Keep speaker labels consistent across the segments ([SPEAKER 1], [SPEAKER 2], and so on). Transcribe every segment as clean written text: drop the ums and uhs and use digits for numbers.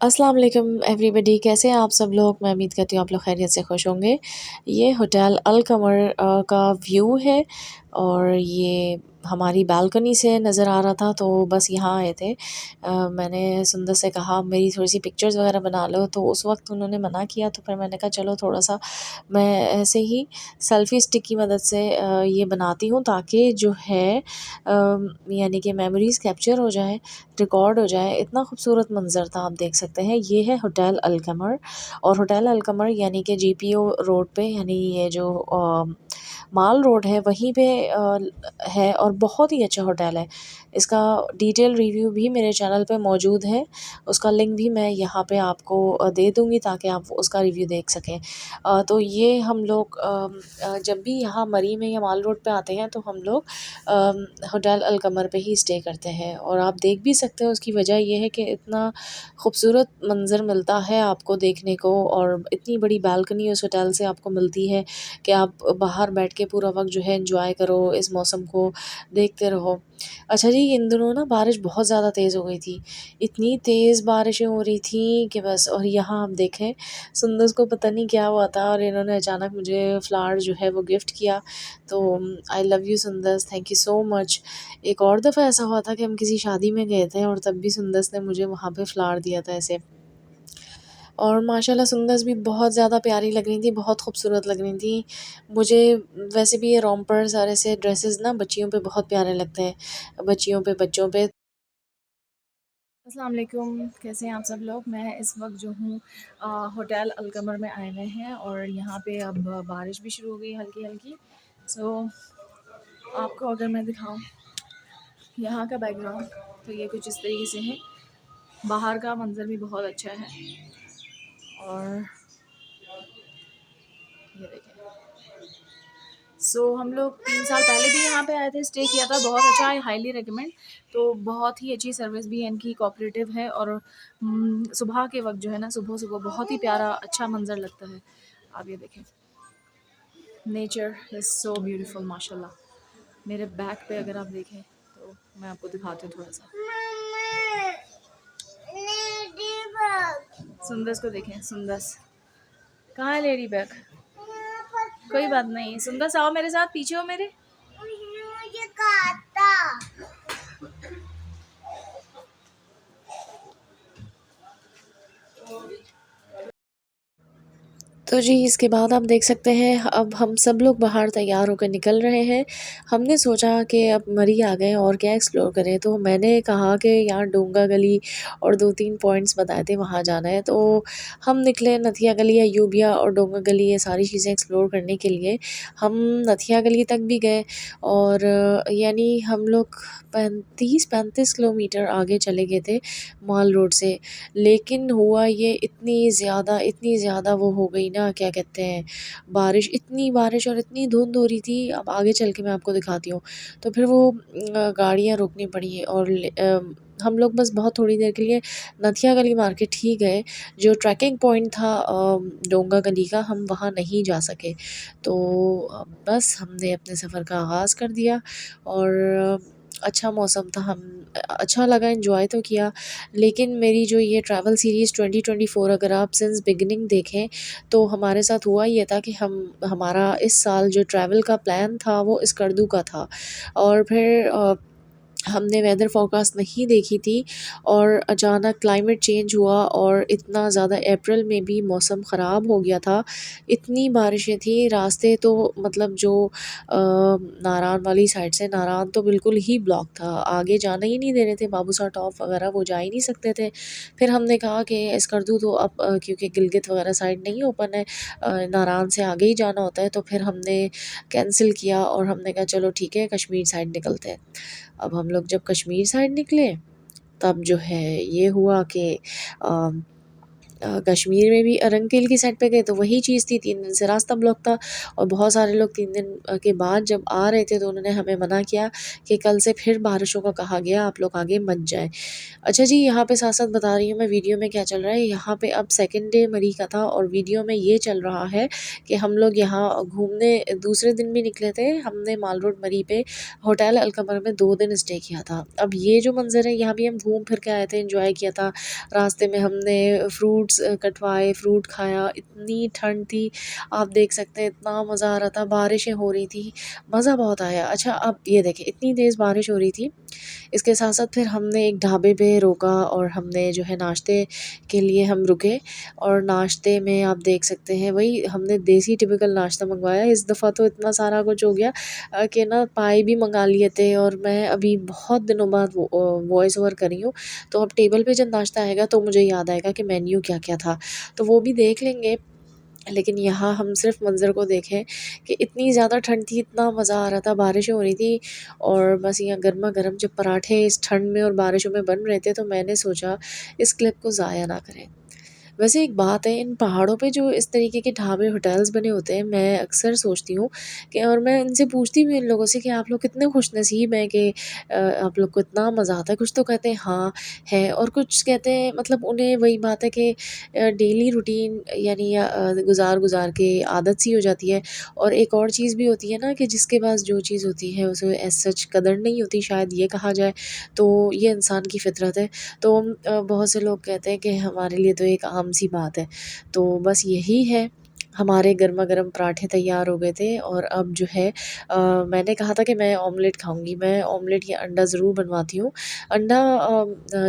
[SPEAKER 1] अस्सलाम वालेकुम एवरीबॉडी, कैसे हैं आप सब लोग? मैं उम्मीद करती हूँ आप लोग खैरियत से खुश होंगे। ये होटल अल कमर का व्यू है और ये हमारी बालकनी से नज़र आ रहा था, तो बस यहाँ आए थे। मैंने सुंदर से कहा मेरी थोड़ी-सी पिक्चर्स वगैरह बना लो, तो उस वक़्त उन्होंने मना किया, तो फिर मैंने कहा चलो थोड़ा-सा मैं ऐसे ही सेल्फ़ी स्टिक की मदद से ये बनाती हूँ, ताकि जो है यानी कि मेमोरीज़ कैप्चर हो जाएँ, रिकॉर्ड हो जाए। इतना खूबसूरत मंज़र था, आप देख सकते हैं। ये है होटल अल कमर, और होटल अल कमर यानी कि जीपीओ रोड पे, यानी ये जो माल रोड है वहीं पे है, और बहुत ही अच्छा होटल है। इसका डिटेल रिव्यू भी मेरे चैनल पे मौजूद है, उसका लिंक भी मैं यहाँ पे आपको दे दूँगी, ताकि आप उसका रिव्यू देख सकें। तो ये हम लोग जब भी यहाँ मरी में या माल रोड पे आते हैं, तो हम लोग होटल अल कमर पे ही स्टे करते हैं, और आप देख भी सकते हो उसकी वजह ये है कि इतना खूबसूरत मंज़र मिलता है आपको देखने को, और इतनी बड़ी बालकनी उस होटल से आपको मिलती है कि आप बाहर बैठ के पूरा वक़्त जो है एन्जॉय करो, इस मौसम को देखते रहो। अच्छा जी, इन दिनों ना बारिश बहुत ज़्यादा तेज़ हो गई थी। इतनी तेज़ बारिशें हो रही थी कि बस, और यहाँ आप देखें सुंदस को पता नहीं क्या हुआ था, और इन्होंने अचानक मुझे फ्लावर जो है वो गिफ्ट किया। तो I love you Sundas, thank you so much. एक और दफ़ा ऐसा हुआ था कि हम किसी शादी में गए थे, और तब भी सुंदस ने मुझे वहाँ पे फ्लावर दिया था ऐसे। और माशाल्लाह सुंदस भी बहुत ज़्यादा प्यारी लग रही थी, बहुत खूबसूरत लग रही थी। मुझे वैसे भी ये रोम्पर सारे से ड्रेसेस ना बच्चियों पे बहुत प्यारे लगते हैं, बच्चियों पे, बच्चों पे। अस्सलाम वालेकुम, कैसे हैं आप सब लोग? मैं इस वक्त जो हूँ होटल अलकमर में आए हुए हैं, और यहाँ पे अब बारिश भी शुरू हो गई हल्की हल्की। सो आपको अगर मैं दिखाऊँ यहाँ का बैकग्राउंड, तो ये कुछ इस तरीके से है। बाहर का मंज़र भी बहुत अच्छा है, और ये देखें। हम लोग 3 साल पहले भी यहाँ पे आए थे, स्टे किया था, बहुत अच्छा है, हाईली रिकमेंड। तो बहुत ही अच्छी सर्विस भी है इनकी, कोऑपरेटिव है, और सुबह के वक़्त जो है ना, सुबह-सुबह बहुत ही प्यारा अच्छा मंज़र लगता है। आप ये देखें, नेचर इज़ सो ब्यूटीफुल माशाल्लाह। मेरे बैक पे अगर आप देखें, तो मैं आपको दिखाती हूँ थोड़ा-सा। सुंदस को देखें, सुंदस। कहाँ है लेडी बैग? कोई बात नहीं, सुंदस आओ मेरे साथ, पीछे हो मेरे। मुझे काटा। तो जी, इसके बाद आप देख सकते हैं, अब हम सब लोग बाहर तैयार होकर निकल रहे हैं। हमने सोचा कि अब मरी आ गए और क्या एक्सप्लोर करें, तो मैंने कहा कि यहाँ डोंगा गली और 2-3 पॉइंट्स बताए थे, वहाँ जाना है। तो हम निकले नथिया गली, अयूबिया और डोंगा गली, ये सारी चीज़ें एक्सप्लोर करने के लिए। हम नथिया गली तक भी गए, और यानी हम लोग 35-35 किलोमीटर आगे चले गए थे माल रोड से। लेकिन हुआ ये, इतनी ज़्यादा वो हो गई ना, क्या कहते हैं, बारिश, इतनी बारिश और इतनी धुंध हो रही थी, अब आगे चल के मैं आपको दिखाती हूँ। तो फिर वो गाड़ियाँ रोकनी पड़ी, और हम लोग बस बहुत थोड़ी देर के लिए नथिया गली मार्केट ही गए। जो ट्रैकिंग पॉइंट था डोंगा गली का, हम वहाँ नहीं जा सके। तो बस हमने अपने सफ़र का आगाज़ कर दिया, और अच्छा मौसम था, हम अच्छा लगा, एंजॉय तो किया। लेकिन मेरी जो ये ट्रैवल सीरीज़ 2024, अगर आप सिंस बिगिनिंग देखें, तो हमारे साथ हुआ ये था कि हमारा इस साल जो ट्रैवल का प्लान था वो स्कर्दू का था, और फिर हमने वेदर फ़ोरकास्ट नहीं देखी थी, और अचानक क्लाइमेट चेंज हुआ, और इतना ज़्यादा अप्रैल में भी मौसम ख़राब हो गया था। इतनी बारिशें थी, रास्ते तो मतलब जो नारान वाली साइड से, नारान तो बिल्कुल ही ब्लॉक था, आगे जाना ही नहीं दे रहे थे, बाबूसा टॉप वगैरह वो जा ही नहीं सकते थे। फिर हमने कहा कि स्कर्दू तो अब क्योंकि गिलगित वगैरह साइड नहीं ओपन है, नारान से आगे ही जाना होता है, तो फिर हमने कैंसिल किया, और हमने कहा चलो ठीक है, कश्मीर साइड निकलते हैं। अब हम लोग जब कश्मीर साइड निकले, तब जो है ये हुआ कि कश्मीर में भी रंगकेल की साइड पे गए तो वही चीज़ थी, 3 दिन से रास्ता ब्लॉक था और बहुत सारे लोग 3 दिन के बाद जब आ रहे थे तो उन्होंने हमें मना किया कि कल से फिर बारिशों का कहा गया, आप लोग आगे मत जाएँ। अच्छा जी, यहाँ पे साथ-साथ बता रही हूँ मैं वीडियो में क्या चल रहा है। यहाँ पे अब सेकंड डे मरी का था और वीडियो में ये चल रहा है कि हम लोग यहाँ घूमने दूसरे दिन भी निकले थे। हमने माल रोड मरी पे होटल अलकमर में 2 दिन स्टे किया था। अब ये जो मंज़र है, यहाँ भी हम घूम फिर के आए थे, एन्जॉय किया था। रास्ते में हमने फ्रूट्स कटवाए, फ्रूट खाया, इतनी ठंड थी, आप देख सकते हैं इतना मज़ा आ रहा था, बारिशें हो रही थी, मज़ा बहुत आया। अच्छा, अब ये देखें, इतनी तेज़ बारिश हो रही थी, इसके साथ-साथ फिर हमने एक ढाबे पे रोका और हमने जो है नाश्ते के लिए हम रुके और नाश्ते में आप देख सकते हैं वही हमने देसी टिपिकल नाश्ता मँगवाया। इस दफ़ा तो इतना सारा कुछ हो गया कि ना पाई भी मँगा लिए थे और मैं अभी बहुत दिनों बाद वॉइस ओवर कर रही हूँ, तो अब टेबल पे जब नाश्ता आएगा तो मुझे याद आएगा कि मेन्यू क्या-क्या था, तो वो भी देख लेंगे। लेकिन यहाँ हम सिर्फ़ मंज़र को देखें कि इतनी ज़्यादा ठंड थी, इतना मज़ा आ रहा था, बारिशें हो रही थी और बस यहाँ गरमा-गरम जब पराठे इस ठंड में और बारिशों में बन रहे थे, तो मैंने सोचा इस क्लिप को ज़ाया ना करें। वैसे एक बात है, इन पहाड़ों पे जो इस तरीके के ढाबे, होटल्स बने होते हैं, मैं अक्सर सोचती हूँ कि और मैं इनसे पूछती भी हूँ इन लोगों से कि आप लोग कितने खुशनसीब हैं कि आप लोग को इतना मज़ा आता है। कुछ तो कहते हैं हाँ, है और कुछ कहते हैं मतलब उन्हें वही बात है कि डेली रूटीन यानी गुज़ार-गुज़ार के आदत सी हो जाती है और एक और चीज़ भी होती है ना कि जिसके पास जो चीज़ होती है उसे एज़ सच कदर नहीं होती, शायद ये कहा जाए, तो ये इंसान की फ़ितरत है। तो बहुत से लोग कहते हैं कि हमारे लिए तो एक आम सी बात है। तो बस यही है, हमारे गरमा-गरम पराठे तैयार हो गए थे और अब जो है मैंने कहा था कि मैं ऑमलेट खाऊँगी, मैं ऑमलेट या अंडा ज़रूर बनवाती हूँ। अंडा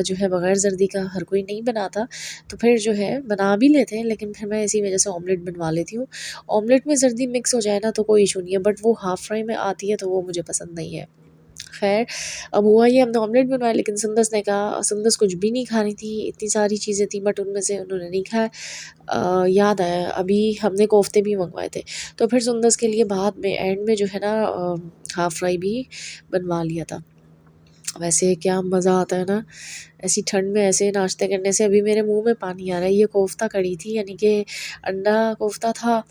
[SPEAKER 1] जो है बगैर ज़र्दी का हर कोई नहीं बनाता, तो फिर जो है बना भी लेते हैं, लेकिन फिर मैं इसी वजह से ऑमलेट बनवा लेती हूँ। ऑमलेट में ज़र्दी मिक्स हो जाए ना तो कोई इश्यू नहीं है, बट वो हाफ़ फ्राई में आती है तो वो मुझे पसंद नहीं है। ख़ैर, अब हुआ ये हमने ऑमलेट बनवाया लेकिन सुंदस ने कहा सुंदस कुछ भी नहीं खानी थी, इतनी सारी चीज़ें थी बट उनमें से उन्होंने नहीं खाया। याद आया अभी हमने कोफ्ते भी मँगवाए थे, तो फिर सुंदस के लिए बाद में एंड में जो है ना हाफ़ फ्राई भी बनवा लिया था। वैसे क्या मज़ा आता है ना, ऐसी ठंड में ऐसे नाश्ते करने से अभी मेरे मुँह में पानी आ रहा है। ये कोफ्ता कड़ी थी यानी कि अंडा कोफ्ता था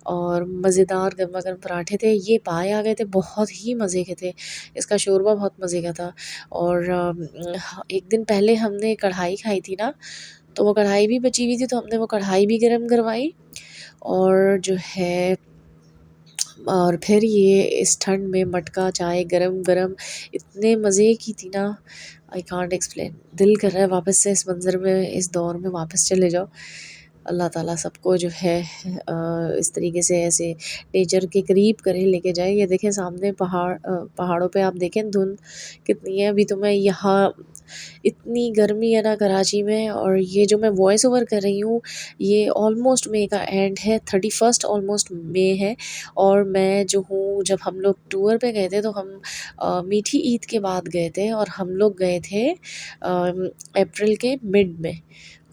[SPEAKER 1] और मज़ेदार गरमा-गरम पराठे थे, ये पाए आ गए थे, बहुत ही मज़े के थे। इसका शोरबा बहुत मज़े का था और एक दिन पहले हमने कढ़ाई खाई थी ना, तो वो कढ़ाई भी बची हुई थी, तो हमने वो कढ़ाई भी गरम करवाई और जो है और फिर ये इस ठंड में मटका चाय गरम-गरम इतने मज़े की थी ना, आई कांट एक्सप्लेन। दिल कर रहा है वापस से इस मंज़र में, इस दौर में वापस चले जाओ। अल्लाह ताला सबको जो है इस तरीके से ऐसे नेचर के करीब करे लेके जाए। ये देखें सामने पहाड़ों पे आप देखें धुंध कितनी है। अभी तो मैं यहाँ इतनी गर्मी है ना कराची में और ये जो मैं वॉइस ओवर कर रही हूँ, ये ऑलमोस्ट मई का एंड है, 31st ऑलमोस्ट मई है और मैं जो हूँ जब हम लोग टूर पे गए थे तो हम मीठी ईद के बाद गए थे और हम लोग गए थे अप्रैल के मिड में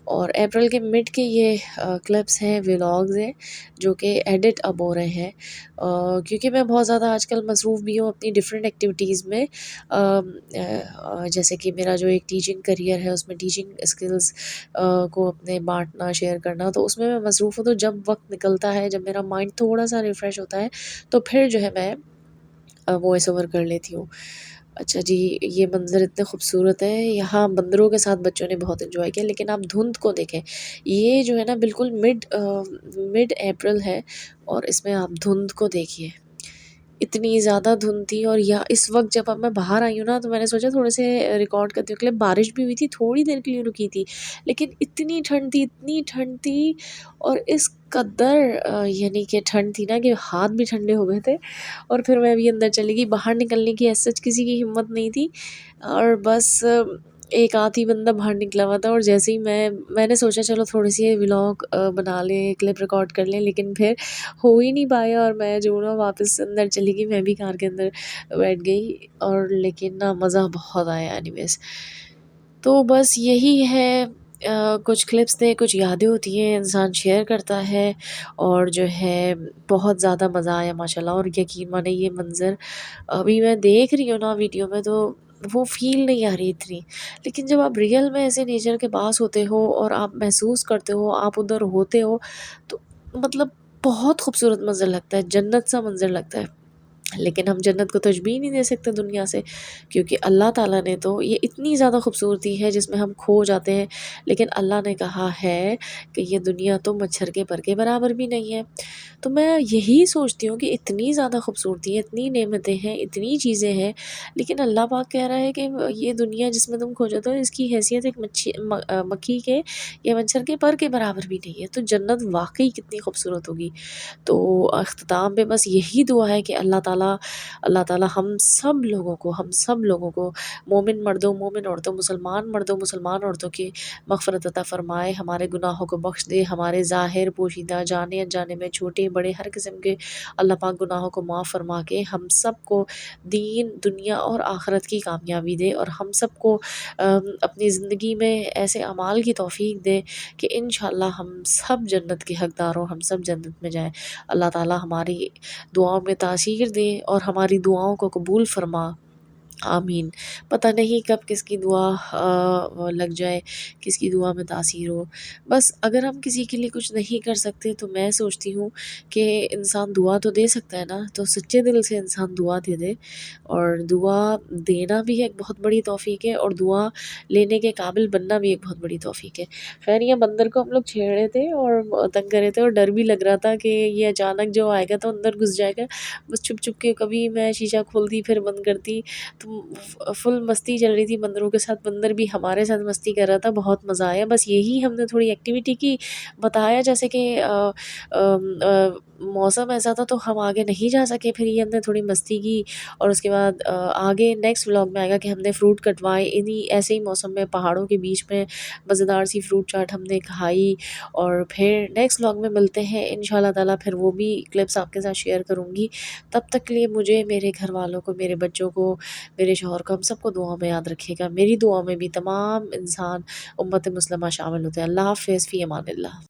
[SPEAKER 1] और अप्रैल के मिड के ये क्लिप्स हैं, व्लॉग्स हैं जो कि एडिट अब हो रहे हैं क्योंकि मैं बहुत ज़्यादा आजकल मसरूफ़ भी हूँ अपनी डिफरेंट एक्टिविटीज़ में जैसे कि मेरा जो एक टीचिंग करियर है उसमें टीचिंग स्किल्स को अपने बाँटना, शेयर करना तो उसमें मैं मसरूफ़ हूँ तो जब वक़्त निकलता है, जब मेरा माइंड थोड़ा-सा रिफ़्रेश होता है, तो फिर जो है मैं वॉइस ओवर कर लेती हूँ। अच्छा जी, ये मंज़र इतने खूबसूरत है, यहाँ बंदरों के साथ बच्चों ने बहुत एन्जॉय किया लेकिन आप धुंध को देखें, ये जो है ना बिल्कुल मिड अप्रैल है और इसमें आप धुंध को देखिए। इतनी ज़्यादा धुंध थी और या इस वक़्त जब अब मैं बाहर आई हूँ ना, तो मैंने सोचा थोड़े से रिकॉर्ड करती हूँ क्लिप बारिश भी हुई थी, थोड़ी देर के लिए रुकी थी। लेकिन इतनी ठंड थी और इस कद्र यानी कि ठंड थी ना कि हाथ भी ठंडे हो गए थे और फिर मैं भी अंदर चली गई, बाहर निकलने की एज़ सच किसी की हिम्मत नहीं थी और बस एक आध ही बंदा बाहर निकला हुआ था और जैसे ही मैंने सोचा चलो थोड़ी-सी व्लॉग बना लें, क्लिप रिकॉर्ड कर लें, लेकिन फिर हो ही नहीं पाया और मैं जो ना वापस अंदर चली गई, मैं भी कार के अंदर बैठ गई और लेकिन ना मज़ा बहुत आया एनीवेज़। तो बस यही है कुछ क्लिप्स थे, कुछ यादें होती हैं, इंसान शेयर करता है और जो है बहुत ज़्यादा मज़ा आया माशाल्लाह और यकीन मानिए ये मंज़र अभी मैं देख रही हूँ ना वीडियो में तो वो फ़ील नहीं आ रही इतनी। लेकिन जब आप रियल में ऐसे नेचर के पास होते हो और आप महसूस करते हो, आप उधर होते हो, तो मतलब बहुत खूबसूरत मंज़र लगता है, जन्नत सा मंज़र लगता है। लेकिन हम जन्नत को तशबीह नहीं दे सकते दुनिया से, क्योंकि अल्लाह ताला ने तो ये इतनी ज़्यादा खूबसूरती है जिसमें हम खो जाते हैं। लेकिन अल्लाह ने कहा है कि ये दुनिया तो मच्छर के पर के बराबर भी नहीं है। तो मैं यही सोचती हूँ कि इतनी ज़्यादा खूबसूरती है, इतनी नेमतें हैं, इतनी चीज़ें हैं, लेकिन अल्लाह पाक कह रहा है कि ये दुनिया जिसमें तुम खो जाते हो इसकी हैसियत एक मक्खी के या मच्छर के पर के बराबर भी नहीं है। तो जन्नत वाक़ई कितनी खूबसूरत होगी। तो अख्ताम पे बस यही दुआ है कि अल्लाह ताला हम सब लोगों को मोमिन मर्दों, मोमिन औरतों, मुसलमान मर्दों, मुसलमान औरतों की मग़फ़िरत अता फ़रमाए, हमारे गुनाहों को बख़्श दे, हमारे ज़ाहिर, पोशीदा, जाने-अनजाने में छोटे-बड़े हर किस्म के अल्लाह पाक गुनाहों को माफ़ फ़रमा के हम सबको दीन, दुनिया और आख़िरत की कामयाबी दे और हम सबको अपनी ज़िंदगी में ऐसे अमाल की तौफ़ीक दे कि इंशाअल्लाह हम सब जन्नत के हकदार हों, हम सब जन्नत में जाएँ। अल्लाह ताला हमारी दुआओं में तासीर दे और हमारी दुआओं को कबूल फ़रमा। आमीन। पता नहीं कब किसकी दुआ लग जाए, किसकी दुआ में तासीर हो। बस अगर हम किसी के लिए कुछ नहीं कर सकते तो मैं सोचती हूँ कि इंसान दुआ तो दे सकता है ना, तो सच्चे दिल से इंसान दुआ दे दे और दुआ देना भी एक बहुत बड़ी तौफ़ीक है और दुआ लेने के काबिल बनना भी एक बहुत बड़ी तौफ़ीक है। ख़ैर ये बंदर को हम लोग छेड़ रहे थे और तंग कर रहे थे और डर भी लग रहा था कि ये अचानक जो आएगा तो अंदर घुस जाएगा। बस छुप-छुप के कभी मैं शीशा खोलती फिर बंद करती, तो फुल मस्ती चल रही थी बंदरों के साथ, बंदर भी हमारे साथ मस्ती कर रहा था, बहुत मज़ा आया। बस यही हमने थोड़ी एक्टिविटी की, बताया जैसे कि मौसम ऐसा था तो हम आगे नहीं जा सके, फिर ये हमने थोड़ी मस्ती की और उसके बाद आगे नेक्स्ट व्लॉग में आएगा कि हमने फ्रूट कटवाए, इन्हीं ऐसे ही मौसम में पहाड़ों के बीच में मज़ेदार सी फ्रूट चाट हमने खाई और फिर नेक्स्ट व्लॉग में मिलते हैं इंशाल्लाह ताला, फिर वो भी क्लिप्स आपके साथ शेयर करूँगी। तब तक के लिए मुझे, मेरे घरवालों को, मेरे बच्चों को, मेरे शौहर को, हम सबको दुआओं में याद रखिएगा। मेरी दुआ में भी तमाम इंसान उम्मत मुस्लिमा शामिल होते हैं। अल्लाह हाफ़िज़, फ़ी अमानिल्लाह।